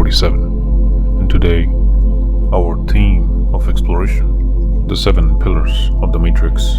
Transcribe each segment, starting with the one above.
47, and today, our theme of exploration, the 7 pillars of the Matrix.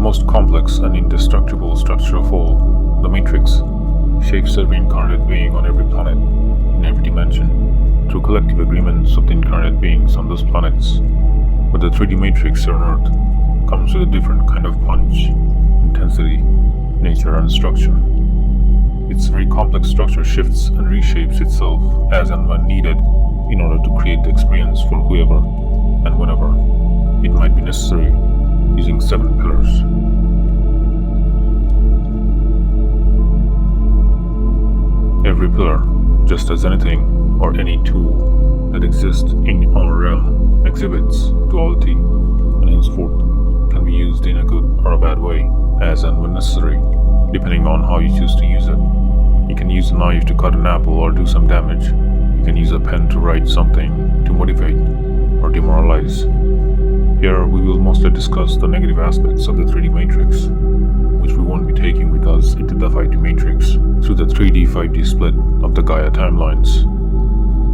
Most complex and indestructible structure of all, the Matrix, shapes every incarnate being on every planet, in every dimension, through collective agreements of the incarnate beings on those planets. But the 3D Matrix on Earth comes with a different kind of punch, intensity, nature and structure. Its very complex structure shifts and reshapes itself as and when needed in order to create the experience for whoever and whenever it might be necessary, using 7 pillars. Every pillar, just as anything or any tool that exists in our realm, exhibits duality and henceforth can be used in a good or a bad way, as and when necessary, depending on how you choose to use it. You can use a knife to cut an apple or do some damage. You can use a pen to write something, to motivate or demoralize. Here we will mostly discuss the negative aspects of the 3D Matrix, which we won't be taking with us into the 5D Matrix through the 3D 5D split of the Gaia timelines.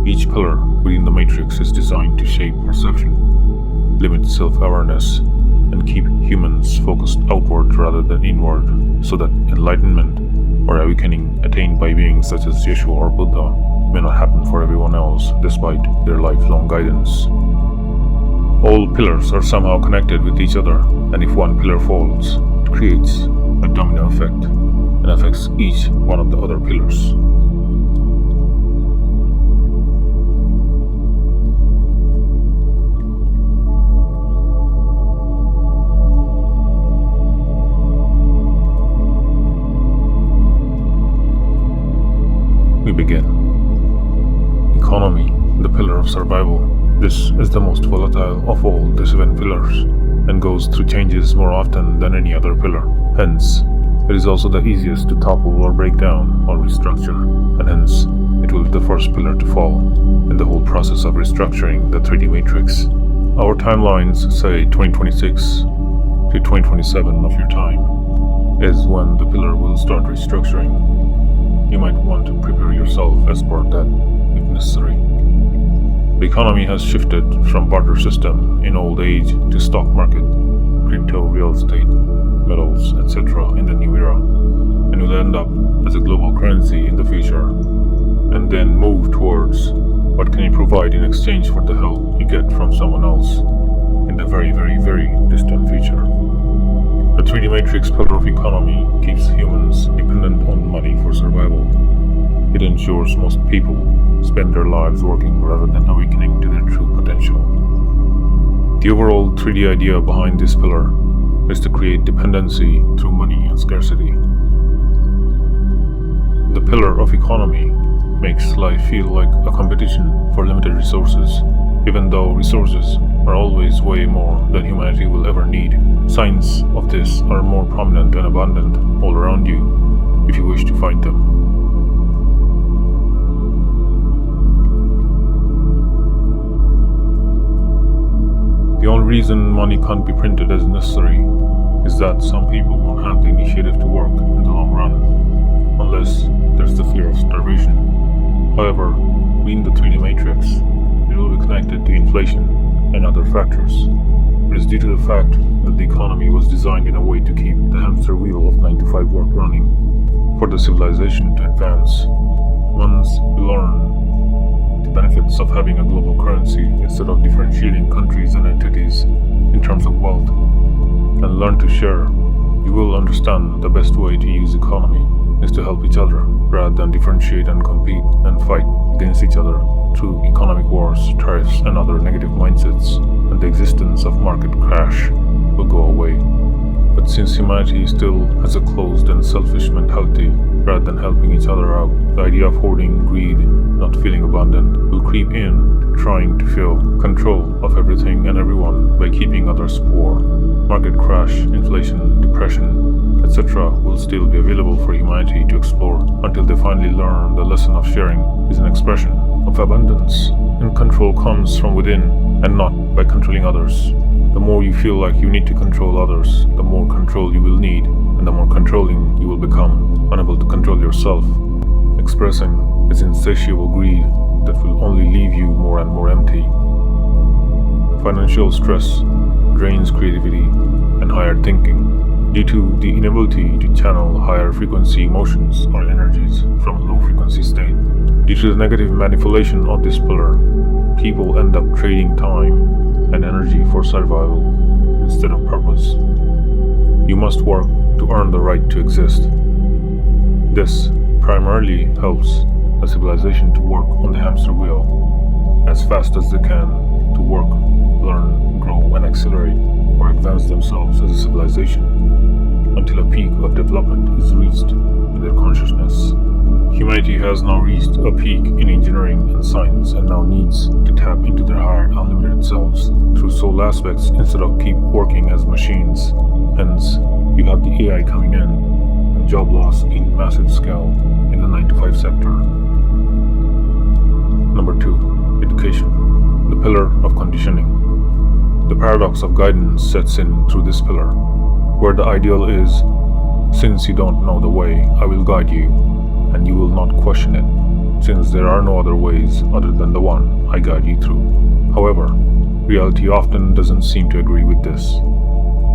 Each pillar within the Matrix is designed to shape perception, limit self-awareness, and keep humans focused outward rather than inward, so that enlightenment or awakening attained by beings such as Yeshua or Buddha may not happen for everyone else despite their lifelong guidance. All pillars are somehow connected with each other, and if one pillar falls, it creates a domino effect and affects each one of the other pillars. We begin. Economy, the pillar of survival. This is the most volatile of all the 7 pillars, and goes through changes more often than any other pillar. Hence, it is also the easiest to topple or break down or restructure, and hence, it will be the first pillar to fall in the whole process of restructuring the 3D Matrix. Our timelines say 2026 to 2027 of your time is when the pillar will start restructuring. You might want to prepare yourself as per that if necessary. The economy has shifted from barter system in old age to stock market, crypto, real estate, metals, etc. in the new era, and will end up as a global currency in the future, and then move towards what can you provide in exchange for the help you get from someone else in the very, very, very distant future. The 3D Matrix pillar of economy keeps humans dependent on money for survival. It ensures most people spend their lives working rather than awakening to their true potential. The overall 3D idea behind this pillar is to create dependency through money and scarcity. The pillar of economy makes life feel like a competition for limited resources, even though resources are always way more than humanity will ever need. Signs of this are more prominent and abundant all around you, if you wish to find them. The only reason money can't be printed as necessary is that some people won't have the initiative to work in the long run, unless there's the fear of starvation. However, being the 3D matrix, it will be connected to inflation and other factors. It is due to the fact that the economy was designed in a way to keep the hamster wheel of 9-to-5 work running. For the civilization to advance, once we learn the benefits of having a global currency instead of differentiating countries and entities in terms of wealth, and learn to share, you will understand the best way to use economy is to help each other rather than differentiate and compete and fight against each other through economic wars, tariffs, and other negative mindsets, and the existence of market crash will go away. But since humanity still has a closed and selfish mentality rather than helping each other out, the idea of hoarding, greed, not feeling abundant will creep in, trying to feel control of everything and everyone by keeping others poor. Market crash, inflation, depression, etc. will still be available for humanity to explore until they finally learn the lesson of sharing is an expression of abundance, and control comes from within and not by controlling others. The more you feel like you need to control others, the more control you will need, and the more controlling you will become, unable to control yourself, expressing its insatiable greed that will only leave you more and more empty. Financial stress drains creativity and higher thinking due to the inability to channel higher frequency emotions or energies from a low frequency state. Due to the negative manipulation of this pillar, people end up trading time and energy for survival instead of purpose. You must work to earn the right to exist. This primarily helps a civilization to work on the hamster wheel as fast as they can to work, learn, grow, and accelerate or advance themselves as a civilization until a peak of development is reached in their consciousness. Humanity has now reached a peak in engineering and science and now needs to tap into their higher unlimited selves through soul aspects instead of keep working as machines. Hence, you have the AI coming in and job loss in massive scale in the 9-to-5 sector. Number 2. Education, the pillar of conditioning. The paradox of guidance sets in through this pillar, where the ideal is, since you don't know the way, I will guide you, and you will not question it, since there are no other ways other than the one I guide you through. However, reality often doesn't seem to agree with this.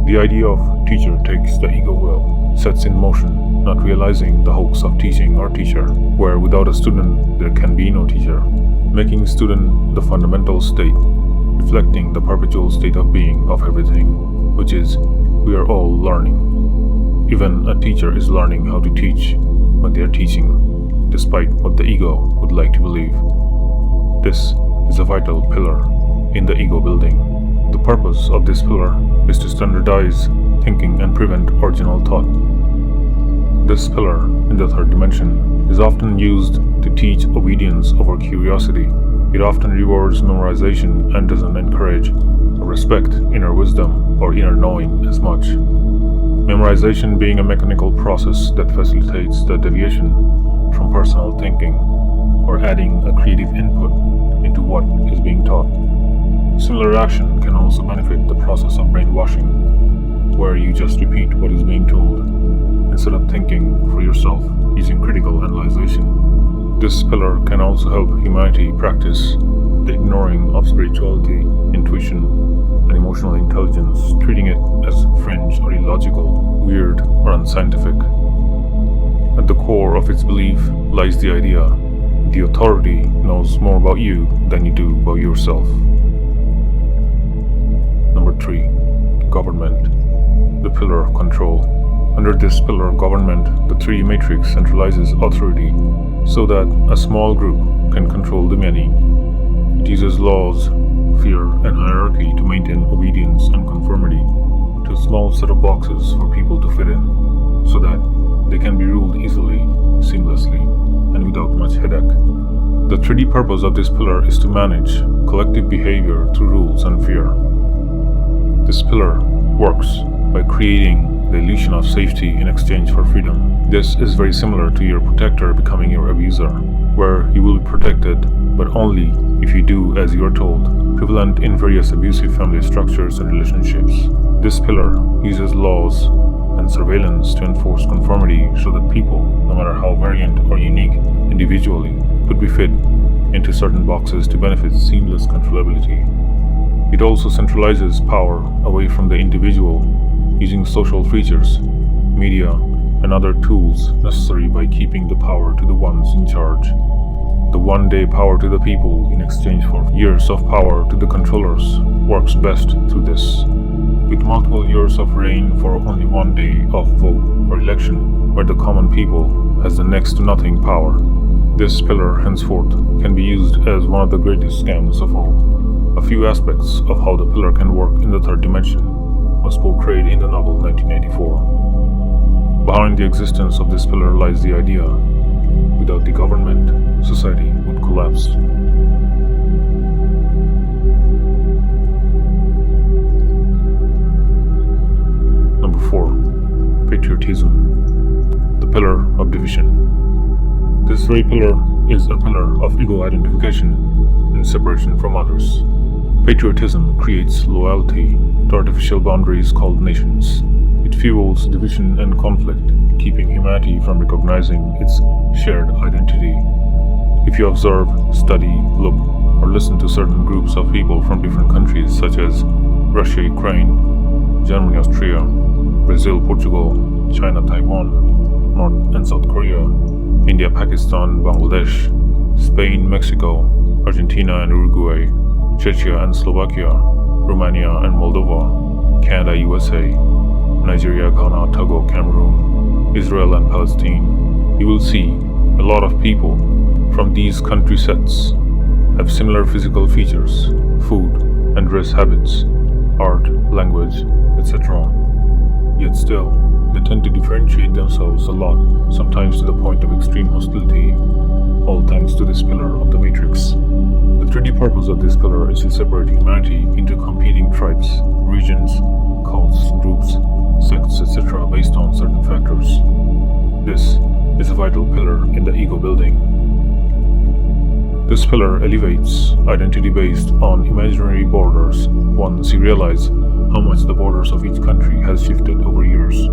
The idea of teacher takes the ego will, sets in motion, not realizing the hoax of teaching or teacher, where without a student there can be no teacher, making student the fundamental state, reflecting the perpetual state of being of everything, which is, we are all learning. Even a teacher is learning how to teach when they are teaching, despite what the ego would like to believe. This is a vital pillar in the ego building. The purpose of this pillar is to standardize thinking and prevent original thought. This pillar in the third dimension is often used to teach obedience over curiosity. It often rewards memorization and doesn't encourage or respect inner wisdom or inner knowing as much. Memorization being a mechanical process that facilitates the deviation from personal thinking or adding a creative input into what is being taught. Similar action can also benefit the process of brainwashing, where you just repeat what is being told instead of thinking for yourself using critical analyzation. This pillar can also help humanity practice the ignoring of spirituality, intuition, and emotional intelligence, treating it as fringe or illogical, weird, or unscientific. At the core of its belief lies the idea the authority knows more about you than you do about yourself. Number 3. Government, the pillar of control. Under this pillar of government, the 3D matrix centralizes authority so that a small group can control the many. It uses laws, fear, and hierarchy to maintain obedience and conformity to a small set of boxes for people to fit in, so that they can be ruled easily, seamlessly, and without much headache. The 3D purpose of this pillar is to manage collective behavior through rules and fear. This pillar works by creating the illusion of safety in exchange for freedom. This is very similar to your protector becoming your abuser, where you will be protected, but only if you do as you are told, prevalent in various abusive family structures and relationships. This pillar uses laws and surveillance to enforce conformity so that people, no matter how variant or unique individually, could be fit into certain boxes to benefit seamless controllability. It also centralizes power away from the individual using social features, media, and other tools necessary by keeping the power to the ones in charge. The one-day power to the people in exchange for years of power to the controllers works best through this. With multiple years of reign for only one day of vote or election, where the common people has the next to nothing power, this pillar henceforth can be used as one of the greatest scams of all. A few aspects of how the pillar can work in the third dimension was portrayed in the novel 1984. Behind the existence of this pillar lies the idea: without the government, society would collapse. Number 4. Patriotism, the pillar of division. This very pillar is a pillar of ego identification and separation from others. Patriotism creates loyalty to artificial boundaries called nations. It fuels division and conflict, keeping humanity from recognizing its shared identity. If you observe, study, look, or listen to certain groups of people from different countries such as Russia, Ukraine, Germany, Austria, Brazil, Portugal, China, Taiwan, North and South Korea, India, Pakistan, Bangladesh, Spain, Mexico, Argentina and Uruguay, Czechia and Slovakia, Romania and Moldova, Canada, USA, Nigeria, Ghana, Togo, Cameroon, Israel and Palestine, you will see a lot of people from these country sets have similar physical features, food and dress habits, art, language, etc. Yet still, they tend to differentiate themselves a lot, sometimes to the point of extreme hostility, all thanks to this pillar of the matrix. The 3D purpose of this pillar is to separate humanity into competing tribes, regions, cults, groups, sects, etc. based on certain factors. This is a vital pillar in the ego building. This pillar elevates identity based on imaginary borders once you realize how much the borders of each country has shifted over years,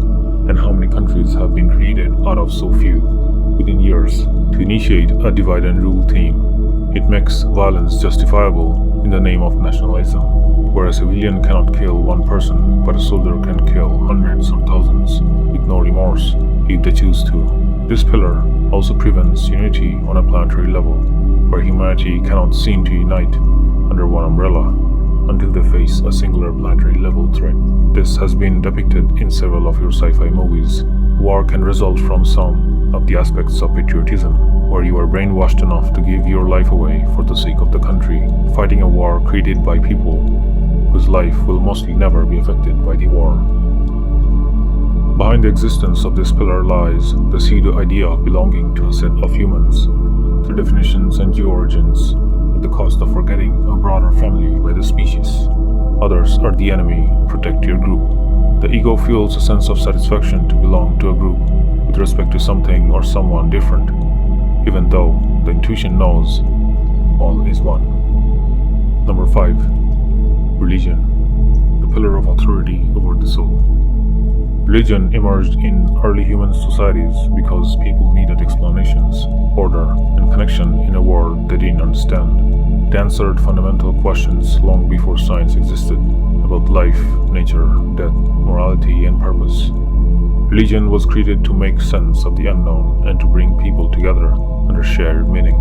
and how many countries have been created out of so few within years to initiate a divide and rule theme. It makes violence justifiable in the name of nationalism, where a civilian cannot kill one person, but a soldier can kill hundreds or thousands with no remorse if they choose to. This pillar also prevents unity on a planetary level, where humanity cannot seem to unite under one umbrella until they face a singular planetary level threat. This has been depicted in several of your sci-fi movies. War can result from some of the aspects of patriotism, where you are brainwashed enough to give your life away for the sake of the country, fighting a war created by people whose life will mostly never be affected by the war. Behind the existence of this pillar lies the pseudo idea of belonging to a set of humans, through definitions and geo-origins, at the cost of forgetting a broader family by the species. Others are the enemy, protect your group. The ego fuels a sense of satisfaction to belong to a group with respect to something or someone different, even though the intuition knows all is one. Number 5. Religion, the pillar of authority over the soul. Religion emerged in early human societies because people needed explanations, order, and connection in a world they didn't understand. They answered fundamental questions long before science existed about life, nature, death, morality, and purpose. Religion was created to make sense of the unknown and to bring people together under shared meaning.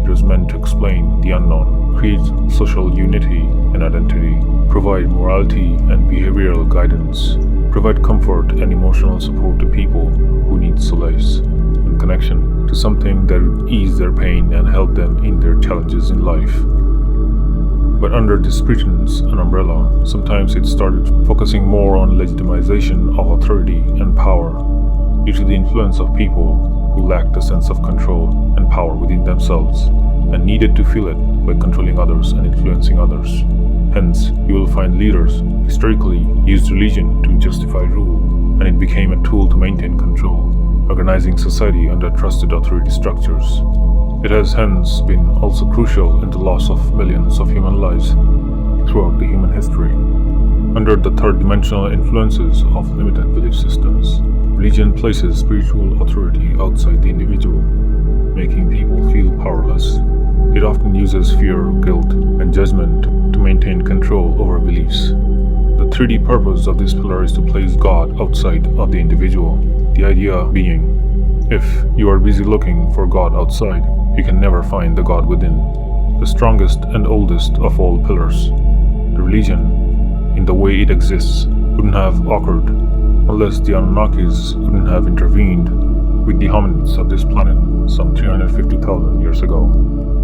It was meant to explain the unknown, create social unity and identity, provide morality and behavioral guidance, provide comfort and emotional support to people who need solace and connection to something that would ease their pain and help them in their challenges in life. But under this pretense and umbrella, sometimes it started focusing more on legitimization of authority and power due to the influence of people who lacked a sense of control and power within themselves and needed to feel it by controlling others and influencing others. Hence, you will find leaders historically used religion to justify rule, and it became a tool to maintain control, organizing society under trusted authority structures. It has hence been also crucial in the loss of millions of human lives throughout the human history. Under the third dimensional influences of limited belief systems, religion places spiritual authority outside the individual, making people feel powerless. It often uses fear, guilt, and judgment to maintain control over beliefs. The 3D purpose of this pillar is to place God outside of the individual, the idea being, if you are busy looking for God outside, you can never find the God within. The strongest and oldest of all pillars, the religion, in the way it exists, wouldn't have occurred unless the Anunnakis wouldn't have intervened with the hominids of this planet some 350,000 years ago.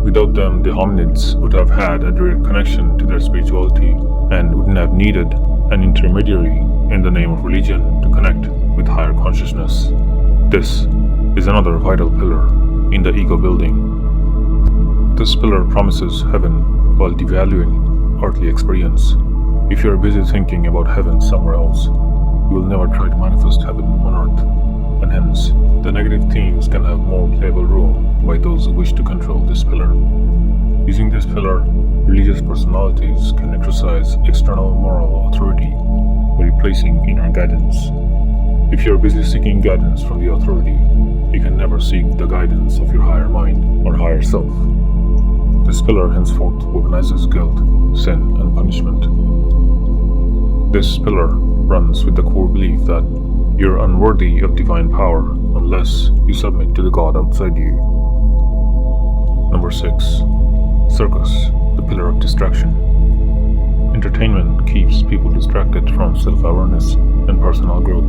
Without them, the hominids would have had a direct connection to their spirituality and wouldn't have needed an intermediary in the name of religion to connect with higher consciousness. This is another vital pillar in the ego building. This pillar promises heaven while devaluing earthly experience. If you are busy thinking about heaven somewhere else, you will never try to manifest heaven on earth, and hence, the negative themes can have more playable room by those who wish to control this pillar. Using this pillar, religious personalities can exercise external moral authority by replacing inner guidance. If you are busy seeking guidance from the authority, you can never seek the guidance of your higher mind or higher self. This pillar henceforth weaponizes guilt, sin, and punishment. This pillar runs with the core belief that you're unworthy of divine power unless you submit to the God outside you. Number 6. Circus, the pillar of distraction. Entertainment keeps people distracted from self-awareness and personal growth.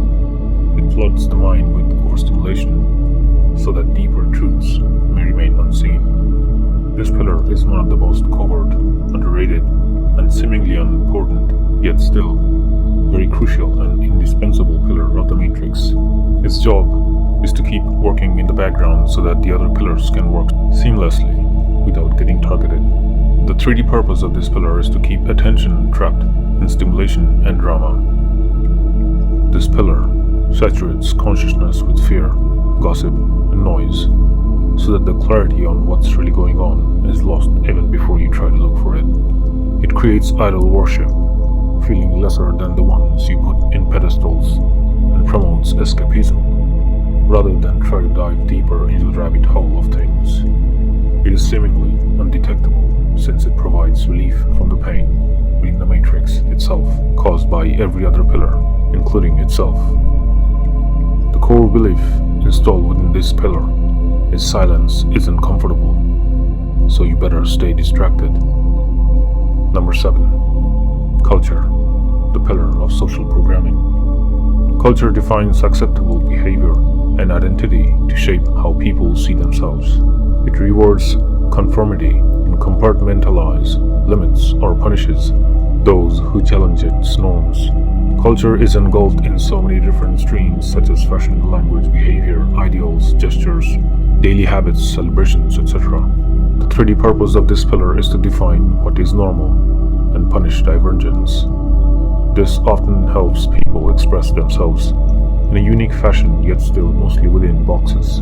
It floods the mind with overstimulation so that deeper truths may remain unseen. This pillar is one of the most covert, underrated, and seemingly unimportant, yet still very crucial and indispensable pillar of the matrix. Its job is to keep working in the background so that the other pillars can work seamlessly without getting targeted. The 3D purpose of this pillar is to keep attention trapped in stimulation and drama. This pillar saturates consciousness with fear, gossip, and noise, so that the clarity on what's really going on is lost even before you try to look for it. It creates idol worship, feeling lesser than the ones you put in pedestals, and promotes escapism, rather than try to dive deeper into the rabbit hole of things. It is seemingly undetectable since it provides relief from the pain within the matrix itself caused by every other pillar, including itself. The core belief installed within this pillar is silence isn't comfortable, so you better stay distracted. Number 7. Culture, the pillar of social programming. Culture defines acceptable behavior and identity to shape how people see themselves. It rewards conformity and compartmentalizes, limits, or punishes those who challenge its norms. Culture is engulfed in so many different streams such as fashion, language, behavior, ideals, gestures, daily habits, celebrations, etc. The 3D purpose of this pillar is to define what is normal and punish divergence. This often helps people express themselves in a unique fashion, yet still mostly within boxes.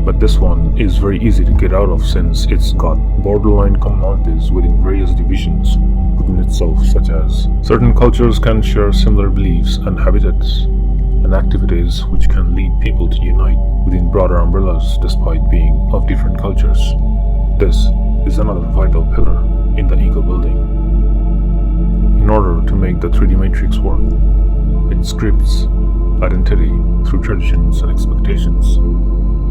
But this one is very easy to get out of since it's got borderline commonalities within various divisions within itself, such as certain cultures can share similar beliefs and habitats and activities which can lead people to unite within broader umbrellas despite being of different cultures. This is another vital pillar in the ego building. In order to make the 3D matrix work, it scripts identity through traditions and expectations.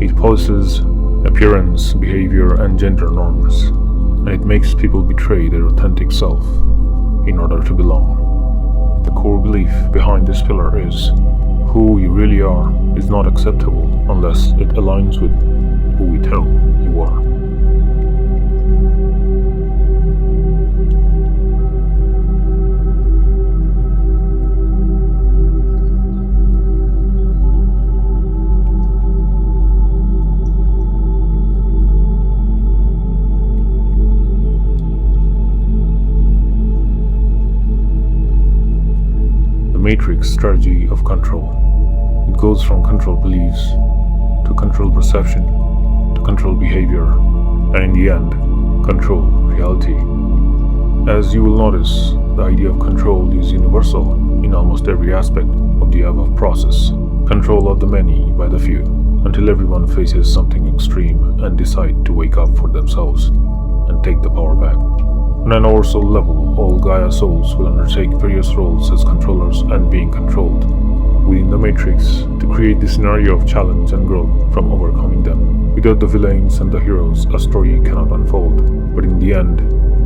It policies appearance, behavior, and gender norms, and it makes people betray their authentic self in order to belong. The core belief behind this pillar is who you really are is not acceptable unless it aligns with who we tell you are. matrix strategy of control. It goes from control beliefs to control perception to control behavior, and in the end, control reality. As you will notice, the idea of control is universal in almost every aspect of the above process. Control of the many by the few, until everyone faces something extreme and decide to wake up for themselves and take the power back. On an oversoul level, all Gaia souls will undertake various roles as controllers and being controlled within the matrix to create the scenario of challenge and growth from overcoming them. Without the villains and the heroes, a story cannot unfold, but in the end,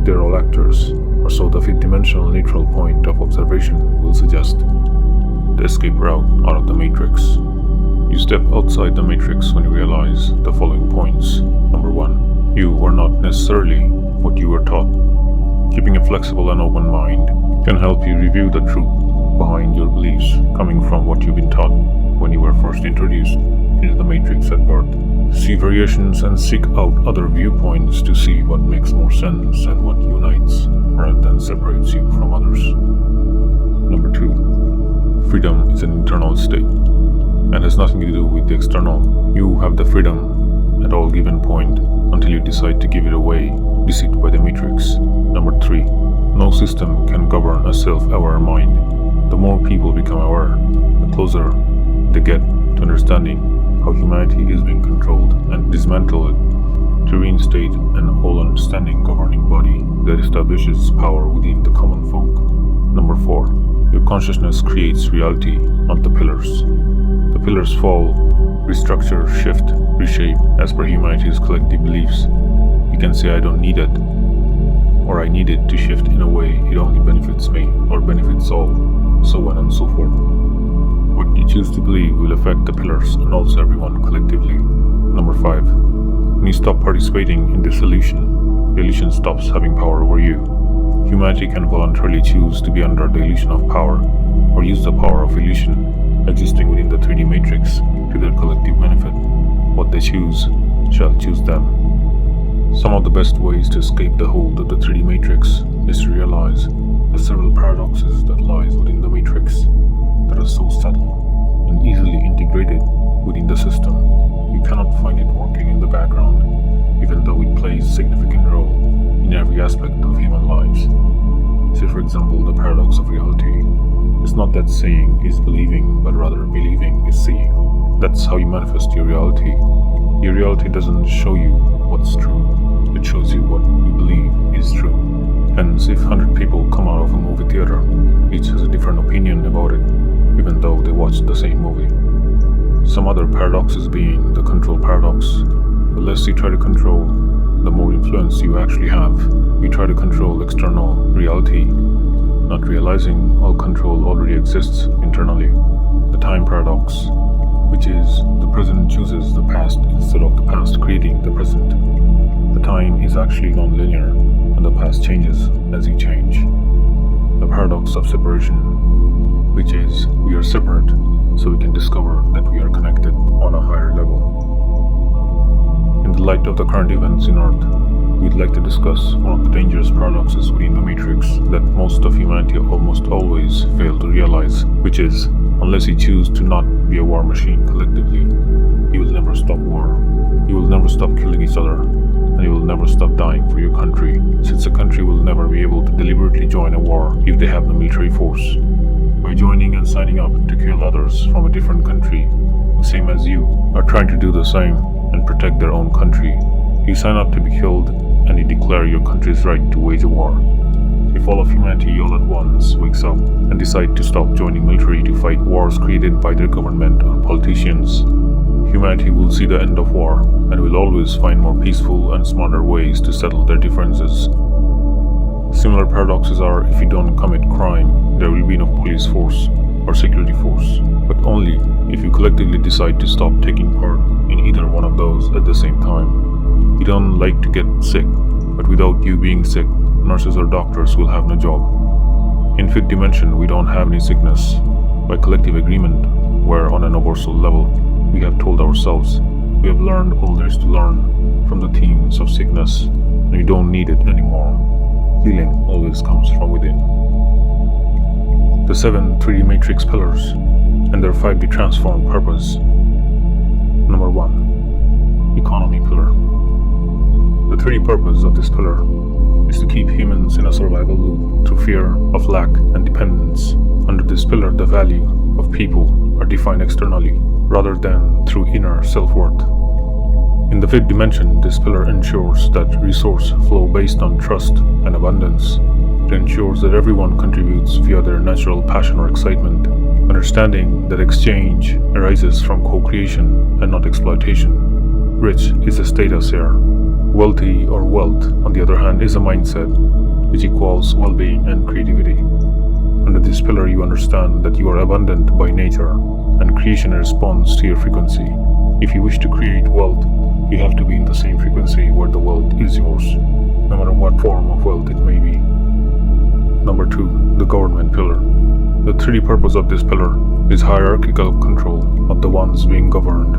they're all actors, or so the fifth-dimensional neutral point of observation will suggest. The escape route out of the matrix. You step outside the matrix when you realize the following points. Number 1. You are not necessarily what you were taught. Keeping a flexible and open mind can help you review the truth behind your beliefs coming from what you've been taught when you were first introduced into the matrix at birth. See variations and seek out other viewpoints to see what makes more sense and what unites rather than separates you from others. Number 2. Freedom is an internal state and has nothing to do with the external. You have the freedom at all given point until you decide to give it away, deceived by the matrix. Number 3. No system can govern a self-aware mind. The more people become aware, the closer they get to understanding how humanity is being controlled and dismantle it to reinstate an all-understanding governing body that establishes power within the common folk. Number 4. Your consciousness creates reality, not the pillars. The pillars fall, restructure, shift, reshape as per humanity's collective beliefs. You can say I don't need it, or I need it to shift in a way it only benefits me or benefits all, so on and so forth. What you choose to believe will affect the pillars and also everyone collectively. Number 5. When you stop participating in this illusion, the illusion stops having power over you. Humanity can voluntarily choose to be under the illusion of power, or use the power of illusion existing within the 3D matrix to their collective benefit. What they choose shall choose them. Some of the best ways to escape the hold of the 3D matrix is to realize the several paradoxes that lies within the matrix that are so subtle and easily integrated within the system. You cannot find it working in the background, even though it plays a significant role in every aspect of human lives. Say for example the paradox of reality. It's not that seeing is believing, but rather believing is seeing. That's how you manifest your reality. Your reality doesn't show you what's true, it shows you what you believe is true. Hence, if 100 people come out of a movie theater, each has a different opinion about it, even though they watched the same movie. Some other paradoxes being the control paradox. The less you try to control, the more influence you actually have. You try to control external reality, not realizing all control already exists internally. The time paradox, which is the present chooses the past instead of the past creating the present. The time is actually non-linear, and the past changes as you change. The paradox of separation, which is we are separate, so we can discover that we are connected on a higher level. In the light of the current events in Earth, we'd like to discuss one of the dangerous paradoxes within the matrix that most of humanity almost always fail to realize, which is, unless you choose to not be a war machine collectively, you will never stop war. You will never stop killing each other, and you will never stop dying for your country, since a country will never be able to deliberately join a war if they have no military force. By joining and signing up to kill others from a different country, the same as you, are trying to do the same and protect their own country, you sign up to be killed and you declare your country's right to wage a war. If all of humanity all at once wakes up and decide to stop joining military to fight wars created by their government or politicians, humanity will see the end of war and will always find more peaceful and smarter ways to settle their differences. Similar paradoxes are, if you don't commit crime, there will be no police force or security force, but only if you collectively decide to stop taking part in either one of those at the same time. You don't like to get sick, but without you being sick, nurses or doctors will have no job. In fifth dimension, we don't have any sickness. By collective agreement, where on an oversoul level, we have told ourselves, we have learned all there is to learn from the themes of sickness, and we don't need it anymore. Healing always comes from within. the 7 3D matrix pillars and their 5D transformed purpose. Number 1. Economy pillar. The 3D purpose of this pillar is to keep humans in a survival loop through fear of lack and dependence. Under this pillar, the value of people are defined externally rather than through inner self-worth. In the 5th dimension, this pillar ensures that resource flow based on trust and abundance. It ensures that everyone contributes via their natural passion or excitement, understanding that exchange arises from co-creation and not exploitation. Rich is a status here. Wealthy or wealth, on the other hand, is a mindset which equals well-being and creativity. Under this pillar, you understand that you are abundant by nature and creation responds to your frequency. If you wish to create wealth, you have to be in the same frequency where the wealth is yours, no matter what form of wealth it may be. Number 2. The government pillar. The 3D purpose of this pillar is hierarchical control of the ones being governed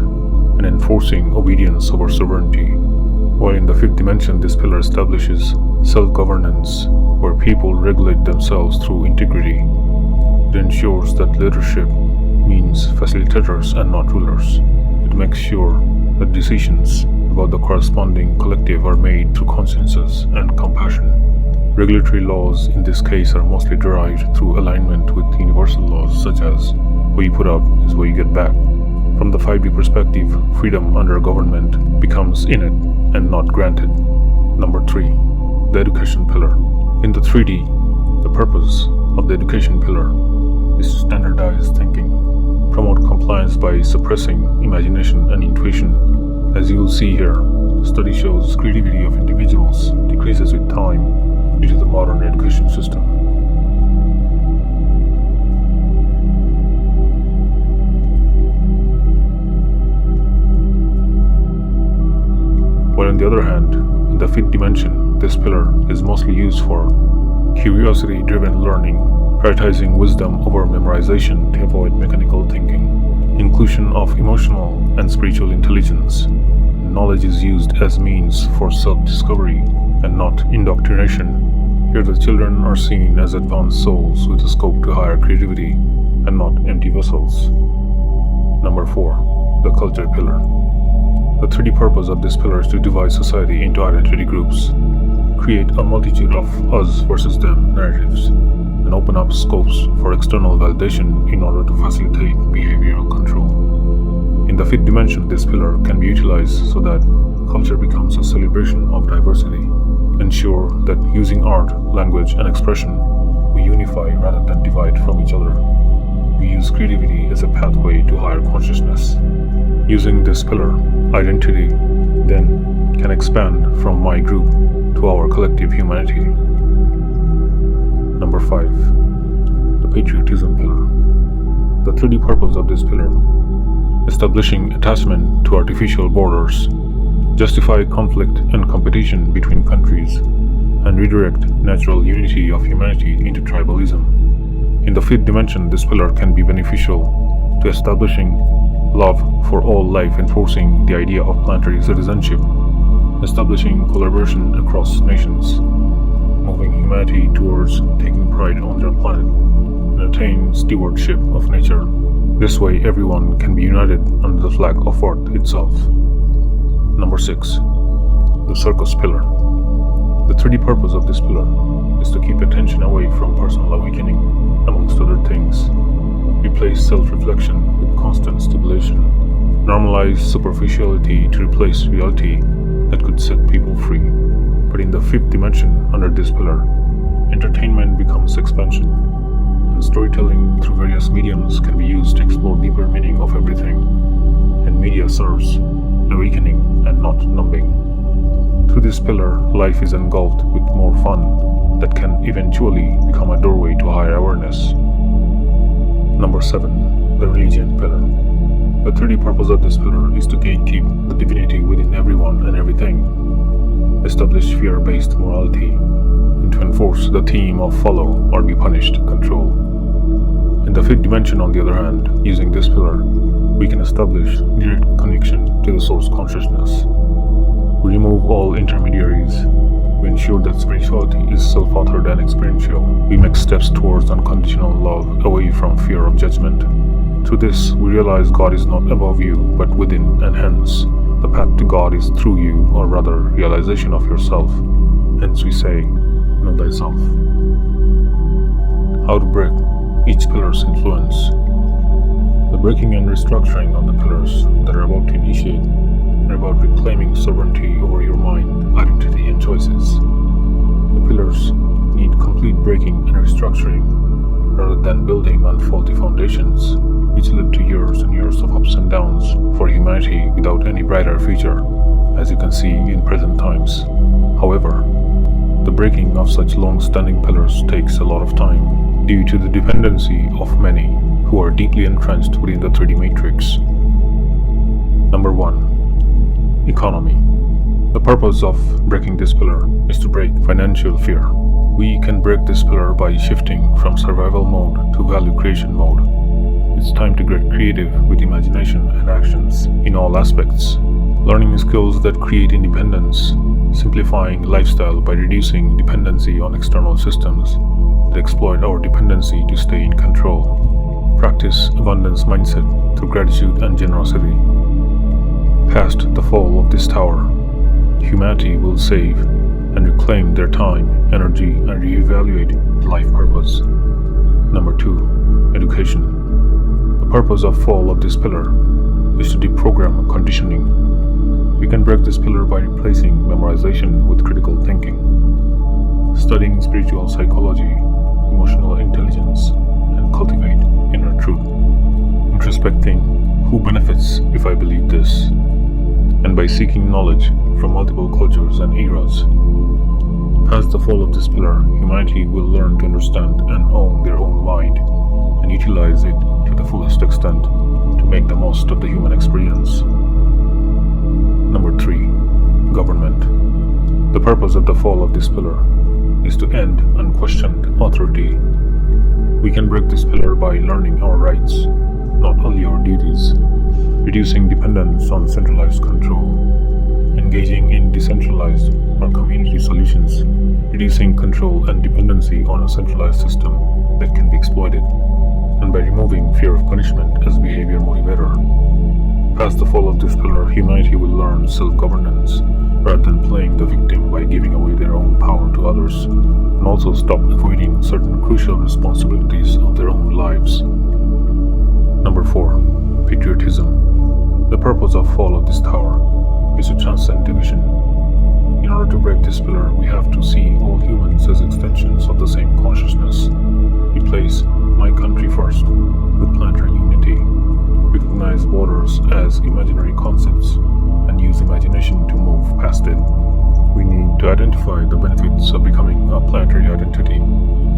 and enforcing obedience over sovereignty. While in the 5th dimension, this pillar establishes self-governance, where people regulate themselves through integrity. It ensures that leadership means facilitators and not rulers. It makes sure that decisions about the corresponding collective are made through consensus and compassion. Regulatory laws in this case are mostly derived through alignment with universal laws such as what you put out is what you get back. From the 5D perspective, freedom under government becomes innate and not granted. Number 3. The education pillar. In the 3D, the purpose of the education pillar is to standardize thinking, promote compliance by suppressing imagination and intuition. As you will see here, the study shows creativity of individuals decreases with time due to the modern education system. While on the other hand, in the 5th dimension, this pillar is mostly used for curiosity-driven learning, prioritizing wisdom over memorization to avoid mechanical thinking, inclusion of emotional and spiritual intelligence. Knowledge is used as means for self-discovery and not indoctrination. Here the children are seen as advanced souls with a scope to higher creativity and not empty vessels. Number 4. The culture pillar. The 3D purpose of this pillar is to divide society into identity groups, create a multitude of us versus them narratives, and open up scopes for external validation in order to facilitate behavioral control. In the 5th dimension, this pillar can be utilized so that culture becomes a celebration of diversity. Ensure that using art, language, and expression, we unify rather than divide from each other. We use creativity as a pathway to higher consciousness. Using this pillar, identity then can expand from my group to our collective humanity. Number 5. The Patriotism pillar. The 3D purpose of this pillar: establishing attachment to artificial borders, justify conflict and competition between countries, and redirect natural unity of humanity into tribalism. In the 5th dimension, this pillar can be beneficial to establishing love for all life, enforcing the idea of planetary citizenship, establishing collaboration across nations, moving humanity towards taking pride on their planet, and attain stewardship of nature. This way, everyone can be united under the flag of Earth itself. Number 6. The Circus pillar. The 3D purpose of this pillar is to keep attention away from personal awakening, amongst other things. Replace self-reflection with constant stimulation. Normalize superficiality to replace reality that could set people free. But in the 5th dimension, under this pillar, entertainment becomes expansion, and storytelling through various mediums can be used to explore deeper meaning of everything. And media serves awakening and not numbing. Through this pillar, life is engulfed with more fun that can eventually become a doorway to higher awareness. Number 7. The Religion pillar. The 3D purpose of this pillar is to gatekeep the divinity within everyone and everything, establish fear-based morality, and to enforce the theme of follow or be punished control. In the 5th dimension, on the other hand, using this pillar, we can establish direct connection to the source consciousness. We remove all intermediaries We ensure that spirituality is self-authored and experiential. We make steps towards unconditional love, away from fear of judgment. Through this, we realize God is not above you, but within, and hence, the path to God is through you, or rather, realization of yourself. Hence we say, know thyself. How to break each pillar's influence. The breaking and restructuring of the pillars that are about to initiate are about reclaiming sovereignty over your mind, identity, and choices. The pillars need complete breaking and restructuring rather than building on faulty foundations, which led to years and years of ups and downs for humanity without any brighter future, as you can see in present times. However, the breaking of such long-standing pillars takes a lot of time due to the dependency of many who are deeply entrenched within the 3D matrix. Number 1. Economy. The purpose of breaking this pillar is to break financial fear. We can break this pillar by shifting from survival mode to value creation mode. It's time to get creative with imagination and actions in all aspects. Learning skills that create independence, simplifying lifestyle by reducing dependency on external systems that exploit our dependency to stay in control. Practice abundance mindset through gratitude and generosity. Past the fall of this tower, humanity will save and reclaim their time, energy, and reevaluate life purpose. Number 2. Education. The purpose of fall of this pillar is to deprogram conditioning. We can break this pillar by replacing memorization with critical thinking, studying spiritual psychology, emotional intelligence, and cultivate inner truth. Introspecting who benefits if I believe this, and by seeking knowledge from multiple cultures and eras. Past the fall of this pillar, humanity will learn to understand and own their own mind and utilize it to the fullest extent to make the most of the human experience. Number 3. Government. The purpose of the fall of this pillar is to end unquestioned authority. We can break this pillar by learning our rights, not only our duties, reducing dependence on centralized control, engaging in decentralized or community solutions, reducing control and dependency on a centralized system that can be exploited, and by removing fear of punishment as behavior motivator. Past the fall of this pillar, humanity will learn self-governance rather than playing the victim by giving away their own power to others, and also stop avoiding certain crucial responsibilities of their own lives. Number 4. Patriotism. The purpose of fall of this tower is to transcend division. In order to break this pillar, we have to see all humans as extensions of the same consciousness. We place my country first with planetary unity, recognize borders as imaginary concepts, and use imagination to move past it. We need to identify the benefits of becoming a planetary identity,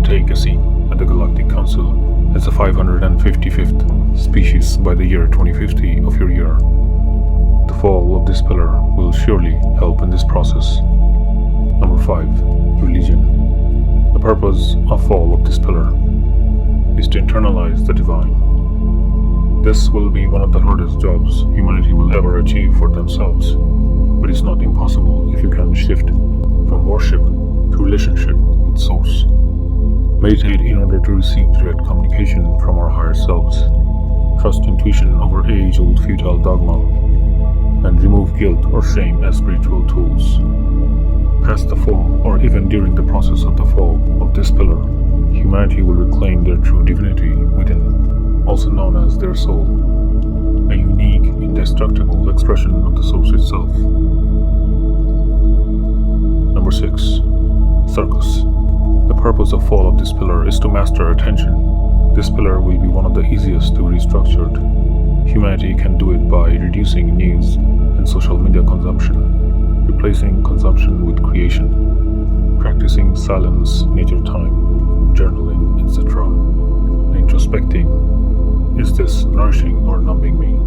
take a seat at the Galactic Council as the 555th species by the year 2050 of your year. The fall of this pillar will surely help in this process. Number 5. Religion. The purpose of fall of this pillar is to internalize the divine. This will be one of the hardest jobs humanity will ever achieve for themselves, but it's not impossible if you can shift from worship to relationship with Source. Meditate in order to receive direct communication from our higher selves. Trust intuition over age-old futile dogma, and remove guilt or shame as spiritual tools. Past the fall, or even during the process of the fall of this pillar, humanity will reclaim their true divinity within, also known as their soul, a unique, indestructible expression of the Source itself. Number 6. Circus. The purpose of fall of this pillar is to master attention. This pillar will be one of the easiest to be restructured. Humanity can do it by reducing news and social media consumption, replacing consumption with creation, practicing silence, nature time, journaling, etc. Introspecting, is this nourishing or numbing me?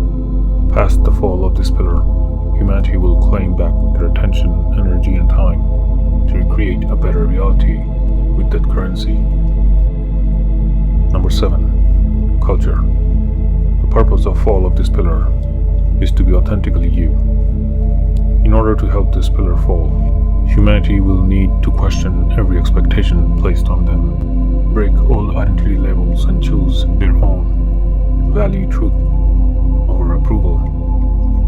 Past the fall of this pillar, humanity will claim back their attention, energy, and time to recreate a better reality with that currency. Number 7. Culture. The purpose of fall of this pillar is to be authentically you. In order to help this pillar fall, humanity will need to question every expectation placed on them, break all identity labels and choose their own, value truth over approval,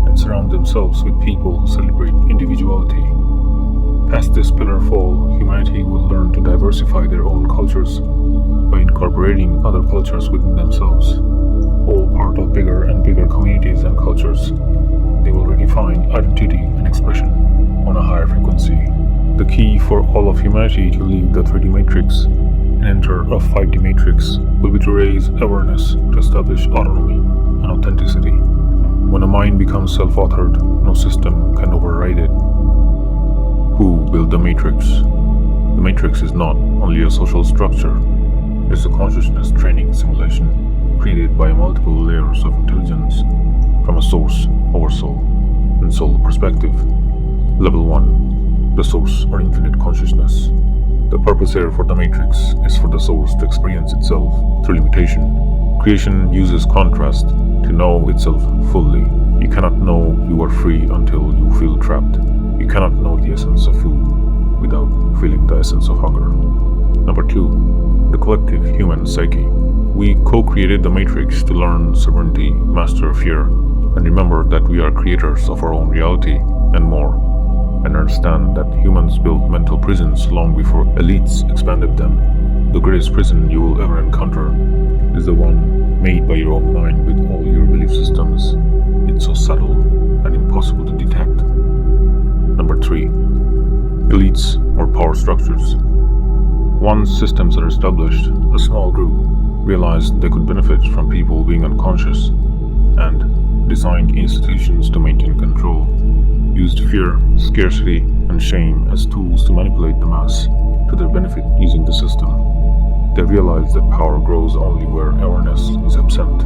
and surround themselves with people who celebrate individuality. Past this pillar fall, humanity will learn to diversify their own cultures by incorporating other cultures within themselves, all part of bigger and bigger communities and cultures. They will redefine identity and expression on a higher frequency. The key for all of humanity to leave the 3D matrix and enter a 5D matrix will be to raise awareness to establish autonomy and authenticity. When a mind becomes self-authored, no system can override it. Who built the matrix? The matrix is not only a social structure, it's a consciousness training simulation created by multiple layers of intelligence from a source, oversoul, and soul perspective. Level 1. The source or infinite consciousness. The purpose here for the matrix is for the source to experience itself through limitation. Creation uses contrast to know itself fully. You cannot know you are free until you feel trapped. You cannot know the essence of food without feeling the essence of hunger. Number 2. The collective human psyche. We co-created the matrix to learn sovereignty, master fear, and remember that we are creators of our own reality and more, and understand that humans built mental prisons long before elites expanded them. The greatest prison you will ever encounter is the one made by your own mind with all your belief systems. It's so subtle and impossible to detect. Number 3. Elites or power structures. Once systems are established, a small group realized they could benefit from people being unconscious and designed institutions to maintain control, used fear, scarcity, and shame as tools to manipulate the mass to their benefit using the system. They realized that power grows only where awareness is absent.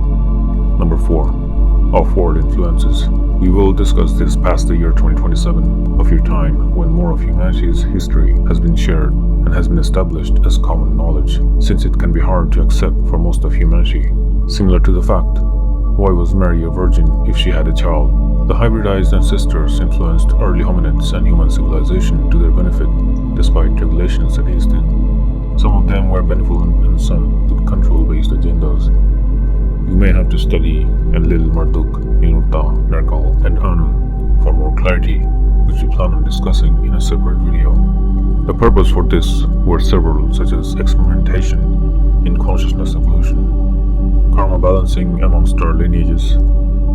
Number 4. Off-world influences. We will discuss this past the year 2027 of your time when more of humanity's history has been shared and has been established as common knowledge, since it can be hard to accept for most of humanity. Similar to the fact, why was Mary a virgin if she had a child? The hybridized ancestors influenced early hominids and human civilization to their benefit, despite regulations against it. Some of them were benevolent and some with control-based agendas. You may have to study Enlil, Marduk, Ninurta, Nergal, and Anu for more clarity, which we plan on discussing in a separate video. The purpose for this were several, such as experimentation in consciousness evolution, karma balancing amongst our lineages,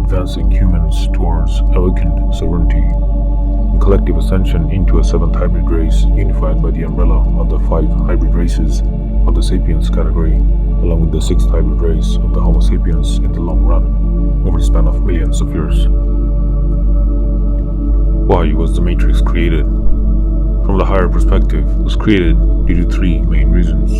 advancing humans towards awakened sovereignty, and collective ascension into a 7th hybrid race unified by the umbrella of the 5 hybrid races of the sapiens category, along with the 6th hybrid race of the Homo sapiens in the long run, over the span of millions of years. Why was the Matrix created? From the higher perspective, it was created due to 3 main reasons.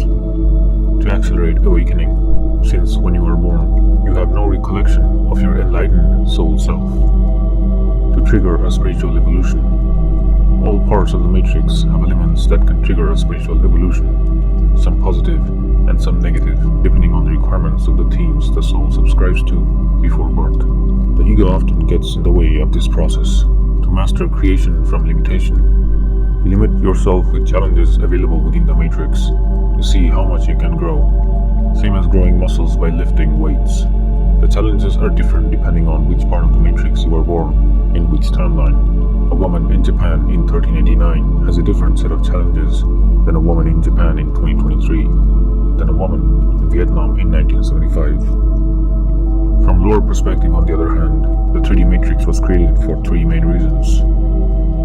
To accelerate awakening, since when you are born, you have no recollection of your enlightened soul self. To trigger a spiritual evolution. All parts of the Matrix have elements that can trigger a spiritual evolution, some positive and some negative, depending on the requirements of the themes the soul subscribes to before birth. The ego often gets in the way of this process. To master creation from limitation, you limit yourself with challenges available within the matrix to see how much you can grow. Same as growing muscles by lifting weights. The challenges are different depending on which part of the matrix you are born, in which timeline. A woman in Japan in 1389 has a different set of challenges than a woman in Japan in 2023, than a woman in Vietnam in 1975. From lower perspective, on the other hand, the 3D matrix was created for 3 main reasons.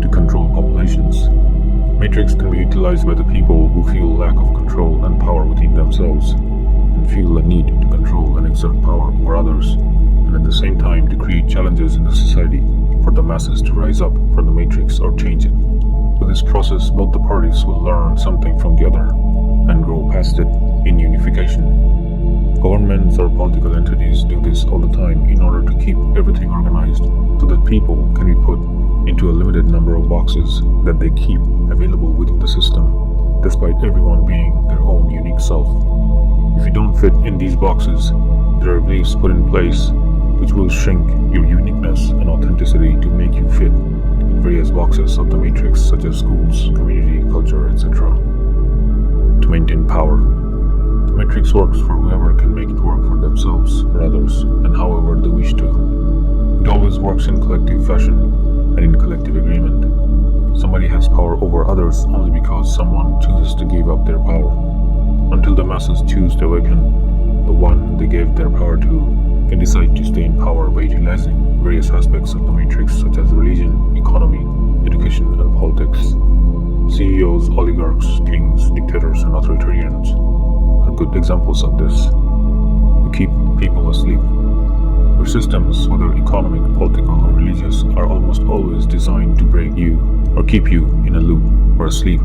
To control populations. Matrix can be utilized by the people who feel lack of control and power within themselves, and feel a need to control and exert power over others, and at the same time to create challenges in the society for the masses to rise up from the matrix or change it. With this process, both the parties will learn something from the other and grow past it in unification. Governments or political entities do this all the time in order to keep everything organized so that people can be put into a limited number of boxes that they keep available within the system, despite everyone being their own unique self. If you don't fit in these boxes, there are beliefs put in place which will shrink your uniqueness and authenticity to make you fit in various boxes of the matrix, such as schools, community, culture, etc. To maintain power, the matrix works for whoever can make it work for themselves or others, and however they wish to. It always works in collective fashion and in collective agreement. Somebody has power over others only because someone chooses to give up their power. Until the masses choose to awaken, the one they gave their power to can decide to stay in power by utilizing various aspects of the matrix, such as religion, economy, education, and politics. CEOs, oligarchs, kings, dictators, and authoritarians are good examples of this. To keep people asleep. Your systems, whether economic, political, or religious, are almost always designed to break you or keep you in a loop or asleep,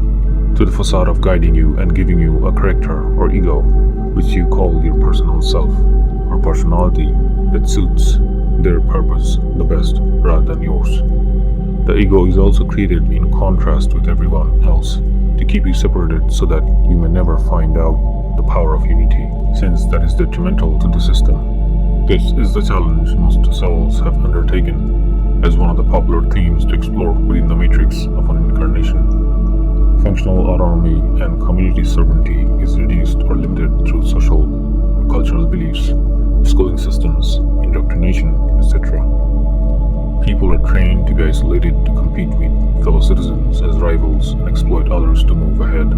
to the facade of guiding you and giving you a character or ego, which you call your personal self or personality, that suits their purpose the best rather than yours. The ego is also created in contrast with everyone else to keep you separated so that you may never find out the power of unity, since that is detrimental to the system. This is the challenge most souls have undertaken as one of the popular themes to explore within the matrix of an incarnation. Functional autonomy and community sovereignty is reduced or limited through social or cultural beliefs, schooling systems, indoctrination, etc. People are trained to be isolated to compete with fellow citizens as rivals and exploit others to move ahead.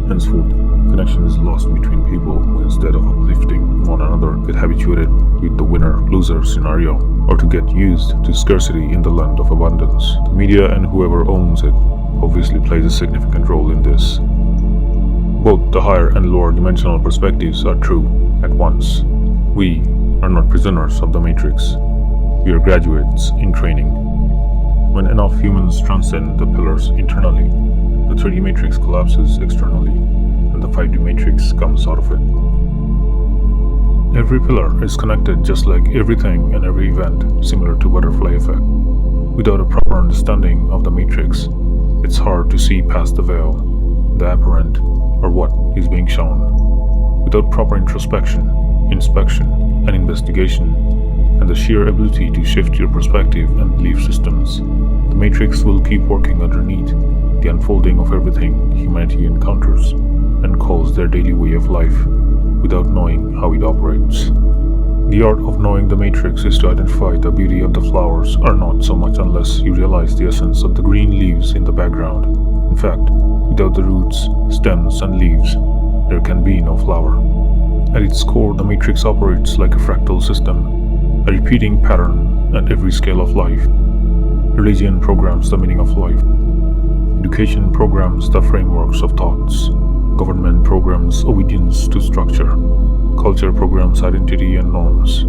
Henceforth, connection is lost between people who, instead of uplifting one another, get habituated with the winner-loser scenario, or to get used to scarcity in the land of abundance. The media and whoever owns it obviously plays a significant role in this. Both the higher and lower dimensional perspectives are true at once. We are not prisoners of the matrix. We are graduates in training. When enough humans transcend the pillars internally, the 3D matrix collapses externally, and the 5D matrix comes out of it. Every pillar is connected just like everything and every event, similar to butterfly effect. Without a proper understanding of the matrix, it's hard to see past the veil, the apparent, or what is being shown. Without proper introspection, inspection, and investigation, and the sheer ability to shift your perspective and belief systems, the matrix will keep working underneath the unfolding of everything humanity encounters and calls their daily way of life without knowing how it operates. The art of knowing the matrix is to identify the beauty of the flowers or not so much unless you realize the essence of the green leaves in the background. In fact, without the roots, stems, and leaves, there can be no flower. At its core, the matrix operates like a fractal system, a repeating pattern at every scale of life. Religion programs the meaning of life. Education programs the frameworks of thoughts. Government programs obedience to structure. Culture programs identity and norms.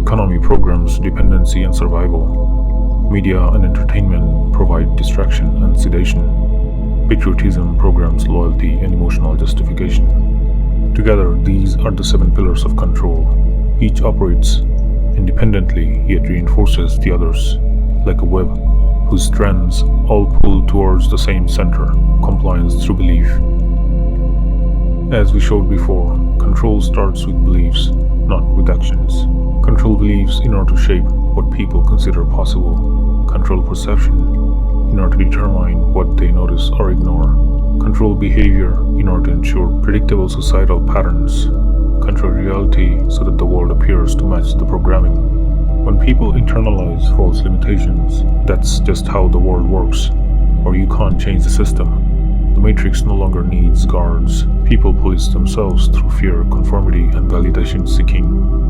Economy programs dependency and survival. Media and entertainment provide distraction and sedation. Patriotism programs loyalty and emotional justification. Together, these are the 7 pillars of control. Each operates independently yet reinforces the others, like a web whose strands all pull towards the same center, compliance through belief. As we showed before, control starts with beliefs, not with actions. Control beliefs in order to shape what people consider possible. Control perception in order to determine what they notice or ignore. Control behavior in order to ensure predictable societal patterns. Control reality so that the world appears to match the programming. When people internalize false limitations, that's just how the world works, or you can't change the system. The matrix no longer needs guards. People police themselves through fear, conformity, and validation seeking.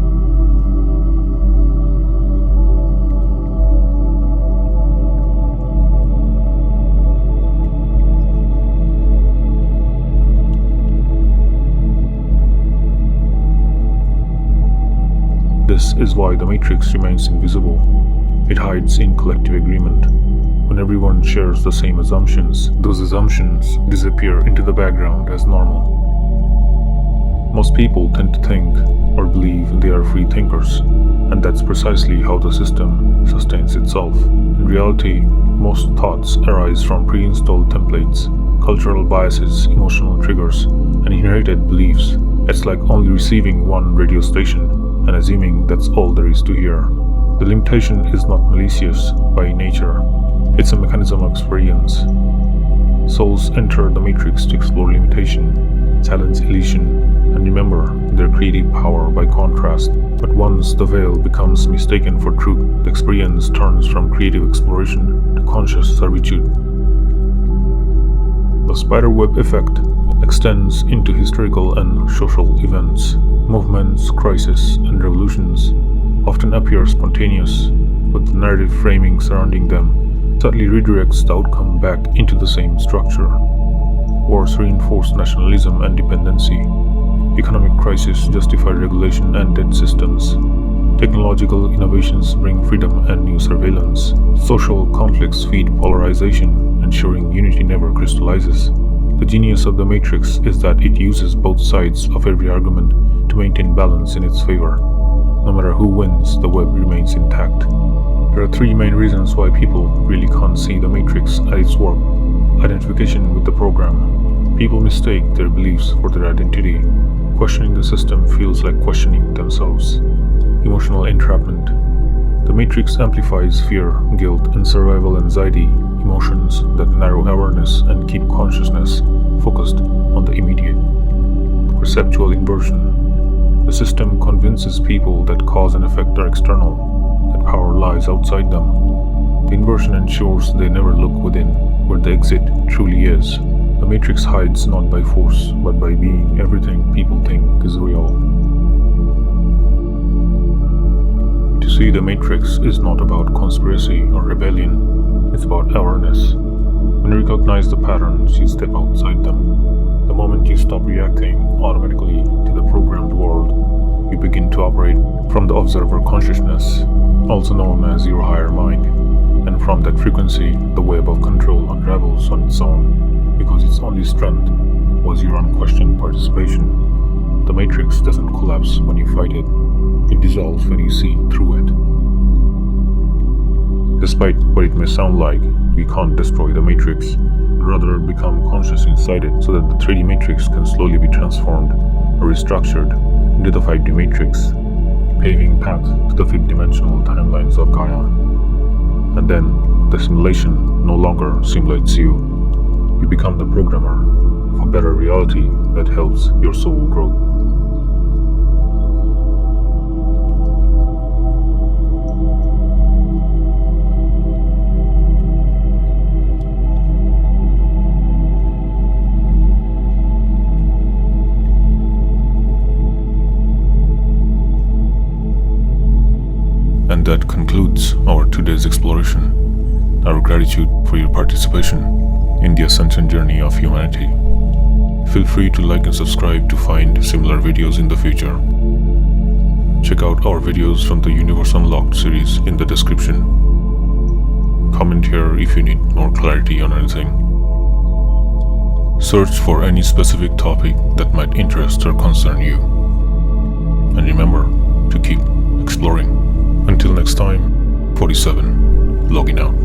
This is why the matrix remains invisible. It hides in collective agreement. When everyone shares the same assumptions, those assumptions disappear into the background as normal. Most people tend to think or believe they are free thinkers, and that's precisely how the system sustains itself. In reality, most thoughts arise from pre-installed templates, cultural biases, emotional triggers, and inherited beliefs. It's like only receiving one radio station and assuming that's all there is to hear. The limitation is not malicious by nature, it's a mechanism of experience. Souls enter the matrix to explore limitation, challenge illusion, and remember their creative power by contrast. But once the veil becomes mistaken for truth, the experience turns from creative exploration to conscious servitude. The spiderweb effect extends into historical and social events. Movements, crises, and revolutions often appear spontaneous, but the narrative framing surrounding them subtly redirects the outcome back into the same structure. Wars reinforce nationalism and dependency. Economic crises justify regulation and debt systems. Technological innovations bring freedom and new surveillance. Social conflicts feed polarization, ensuring unity never crystallizes. The genius of the Matrix is that it uses both sides of every argument to maintain balance in its favor. No matter who wins, the web remains intact. There are three main reasons why people really can't see the Matrix at its work. Identification with the program. People mistake their beliefs for their identity. Questioning the system feels like questioning themselves. Emotional entrapment. The Matrix amplifies fear, guilt, and survival anxiety, emotions that narrow awareness and keep consciousness focused on the immediate. Perceptual inversion. The system convinces people that cause and effect are external, that power lies outside them. The inversion ensures they never look within, where the exit truly is. The Matrix hides not by force, but by being everything people think is real. To see the Matrix is not about conspiracy or rebellion, it's about awareness. When you recognize the patterns, you step outside them. The moment you stop reacting automatically to the programmed world, you begin to operate from the observer consciousness, also known as your higher mind. And from that frequency, the web of control unravels on its own, because its only strength was your unquestioned participation. The Matrix doesn't collapse when you fight it. It dissolves when you see through it. Despite what it may sound like, we can't destroy the Matrix, rather become conscious inside it so that the 3D Matrix can slowly be transformed or restructured into the 5D Matrix, paving path to the 5th dimensional timelines of Gaia. And then, the simulation no longer simulates you. You become the programmer of a better reality that helps your soul grow. And that concludes our today's exploration. Our gratitude for your participation in the ascension journey of humanity. Feel free to like and subscribe to find similar videos in the future. Check out our videos from the Universe Unlocked series in the description. Comment here if you need more clarity on anything. Search for any specific topic that might interest or concern you. And remember to keep exploring. Until next time, 47, logging out.